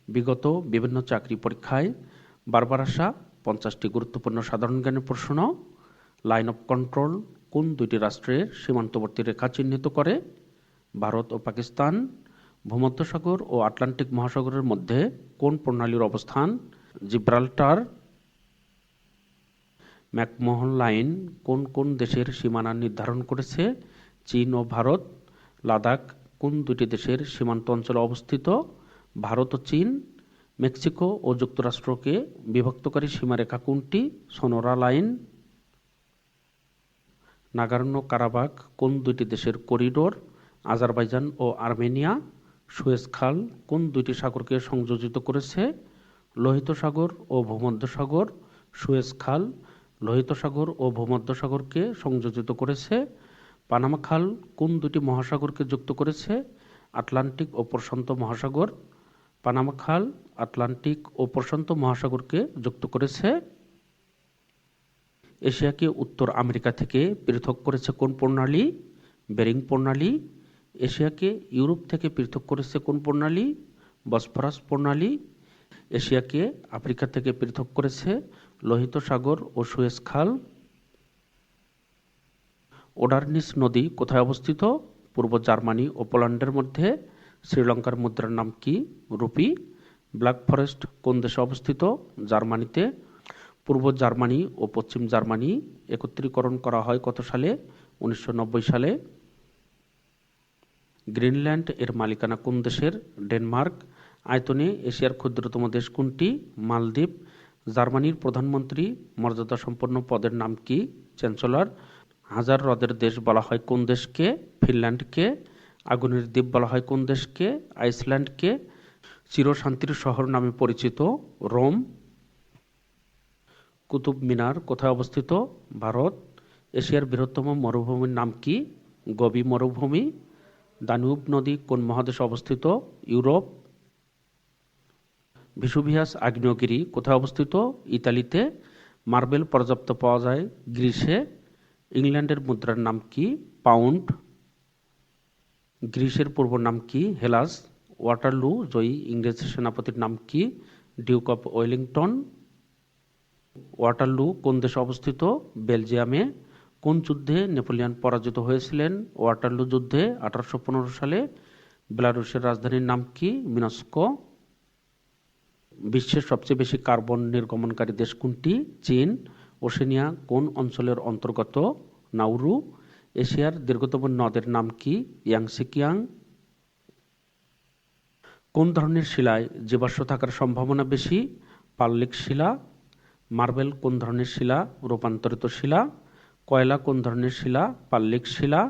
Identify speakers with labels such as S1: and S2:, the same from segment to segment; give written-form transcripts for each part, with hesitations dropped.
S1: বিগত বিভিন্ন চাকরি পরীক্ষায় বারবার আসা 50টি গুরুত্বপূর্ণ সাধারণ জ্ঞানের প্রশ্ন। লাইন অফ কন্ট্রোল কোন দুইটি রাষ্ট্রের সীমান্তবর্তী রেখা চিহ্নিত করে? ভারত ও পাকিস্তান। ভূমধ্যসাগর ও আটলান্টিক মহাসাগরের মধ্যে কোন প্রণালীর অবস্থান? জিব্রাল্টার। ম্যাকমোহন লাইন কোন কোন দেশের সীমানা নির্ধারণ করেছে? চীন ও ভারত। লাদাখ কোন দুটি দেশের সীমান্ত অঞ্চলে অবস্থিত? ভারত ও চীন। মেক্সিকো ও যুক্তরাষ্ট্রকে বিভক্তকারী সীমারেখা কোনটি? সোনোরা লাইন। নাগোর্নো কারাবাখ কোন দুইটি দেশের করিডোর? আজারবাইজান ও আর্মেনিয়া। সুয়েজ খাল কোন দুইটি সাগরকে সংযোজিত করেছে? লোহিত সাগর ও ভূমধ্যসাগর। সুয়েজ খাল লোহিত সাগর ও ভূমধ্যসাগরকে সংযোজিত করেছে। পানামা খাল কোন দুটি মহাসাগরকে যুক্ত করেছে? আটলান্টিক ও প্রশান্ত মহাসাগর। পানামা খাল আটলান্টিক ও প্রশান্ত মহাসাগরকে যুক্ত করেছে। এশিয়াকে উত্তর আমেরিকা থেকে পৃথক করেছে কোন প্রণালী? বেরিং প্রণালী। এশিয়াকে ইউরোপ থেকে পৃথক করেছে কোন প্রণালী? বসফরাস প্রণালী। এশিয়াকে আফ্রিকা থেকে পৃথক করেছে লোহিত সাগর ও সুয়েজ খাল। ওডারনিস নদী কোথায় অবস্থিত? পূর্ব জার্মানি ও পোল্যান্ডের মধ্যে। শ্রীলঙ্কার মুদ্রার নাম কি? রুপি। ব্ল্যাক ফরেস্ট কোন দেশে অবস্থিত? জার্মানিতে। পূর্ব জার্মানি ও পশ্চিম জার্মানি একত্রীকরণ করা হয় কত সালে? 1990 সালে। গ্রিনল্যান্ড এর মালিকানা কোন দেশের? ডেনমার্ক। আয়তনে এশিয়ার ক্ষুদ্রতম দেশ কোনটি? মালদ্বীপ। জার্মানির প্রধানমন্ত্রী মর্যাদাসম্পন্ন পদের নাম কি? চ্যান্সেলর। হাজার হ্রদের দেশ বলা হয় কোন দেশকে? ফিনল্যান্ডকে। আগুনের দ্বীপ বলা হয় কোন দেশকে? আইসল্যান্ডকে। চিরশান্তির শহর নামে পরিচিত রোম। কুতুব মিনার কোথায় অবস্থিত? ভারত। এশিয়ার বৃহত্তম মরুভূমির নাম কি? গোবি মরুভূমি। দানুব নদী কোন মহাদেশে অবস্থিত? ইউরোপ। ভিসুভিয়াস আগ্নেয়গিরি কোথায় অবস্থিত? ইতালিতে। মার্বেল পর্যাপ্ত পাওয়া যায় গ্রিসে। ইংল্যান্ডের মুদ্রার নাম কি? পাউন্ড। গ্রিসের পূর্ব নাম কি? হেলাস। ওয়াটারলু জয়ী ইংরেজ সেনাপতির নাম কি? Duke of Wellington. ওয়াটারলু কোন দেশে অবস্থিত? বেলজিয়ামে। কোন যুদ্ধে নেপোলিয়ন পরাজিত হয়েছিলেন? ওয়াটারলু যুদ্ধে 1815 সালে। বেলারুশের রাজধানীর নাম কি? মিনস্ক। বিশ্বের সবচেয়ে বেশি কার্বন নির্গমনকারী দেশ কোনটি? চীন। ওশেনিয়া কোন অঞ্চলের অন্তর্গত? নাউরু। এশিয়ার দীর্ঘতম নদের নাম কি? ইয়াংসিকিয়াং। কোন ধরনের শিলায় জীবাশ্ম থাকার সম্ভাবনা বেশি? পাললিক শিলা। মার্বেল কোন ধরনের শিলা? রূপান্তরিত শিলা। কয়লা কোন ধরনের শিলা? পাললিক শিলা।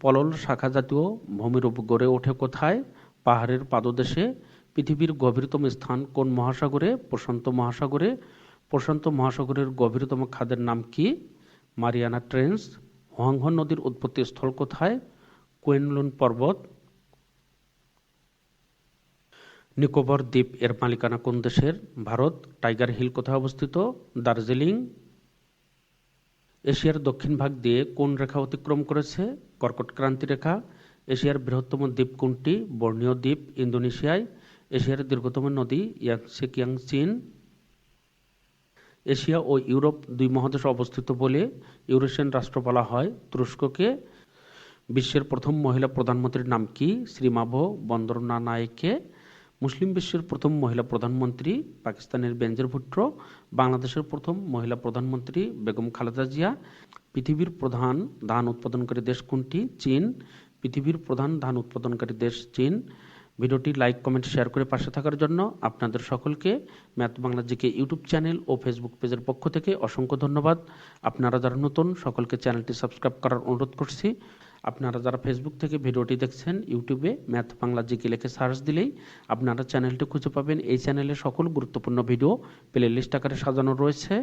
S1: পলল শাখা জাতীয় ভূমিরূপ গড়ে ওঠে কোথায়? পাহাড়ের পাদদেশে। পৃথিবীর গভীরতম স্থান কোন মহাসাগরে? প্রশান্ত মহাসাগরে। প্রশান্ত মহাসাগরের গভীরতম খাদের নাম কি? Mariana trench. হোয়াংহো নদীর উৎপত্তি স্থল কোথায়? কুয়েনলুন পর্বত। নিকোবর দ্বীপ এর মালিকানা কোন দেশের? ভারত। টাইগার হিল কোথায় অবস্থিত? দার্জিলিং। এশিয়ার দক্ষিণ ভাগ দিয়ে কোন রেখা অতিক্রম করেছে? কর্কট ক্রান্তি রেখা। এশিয়ার বৃহত্তম দ্বীপ কোনটি? বর্নিও দ্বীপ ইন্দোনেশিয়ায়। এশিয়ার দীর্ঘতম নদী ইয়াংসিকিয়াং চীন। এশিয়া ও ইউরোপ দুই মহাদেশে অবস্থিত বলে ইউরেশিয়ান রাষ্ট্র বলা হয় তুরস্ককে। বিশ্বের প্রথম মহিলা প্রধানমন্ত্রীর নাম কি? শ্রীমাভো বন্দরনানায়েকে। মুসলিম বিশ্বের প্রথম মহিলা প্রধানমন্ত্রী পাকিস্তানের বেনজির ভুট্টো। বাংলাদেশের প্রথম মহিলা প্রধানমন্ত্রী বেগম খালেদা জিয়া। পৃথিবীর প্রধান ধান উৎপাদনকারী দেশ কোনটি? চীন। পৃথিবীর প্রধান ধান উৎপাদনকারী দেশ চীন। ভিডিওটি লাইক কমেন্ট শেয়ার করে পাশে থাকার জন্য আপনাদের সকলকে math Bangla GK YouTube channel ও ফেসবুক পেজের পক্ষ থেকে অসংখ্য ধন্যবাদ। আপনারা যারা নতুন সকলকে চ্যানেলটি সাবস্ক্রাইব করার অনুরোধ করছি। আপনারা যারা ফেসবুক থেকে ভিডিওটি দেখছেন ইউটিউবে ম্যাথ বাংলা জিকে লিখে সার্চ দিলেই আপনারা চ্যানেলটি খুঁজে পাবেন। এই চ্যানেলে সকল গুরুত্বপূর্ণ ভিডিও প্লে লিস্ট আকারে সাজানো রয়েছে।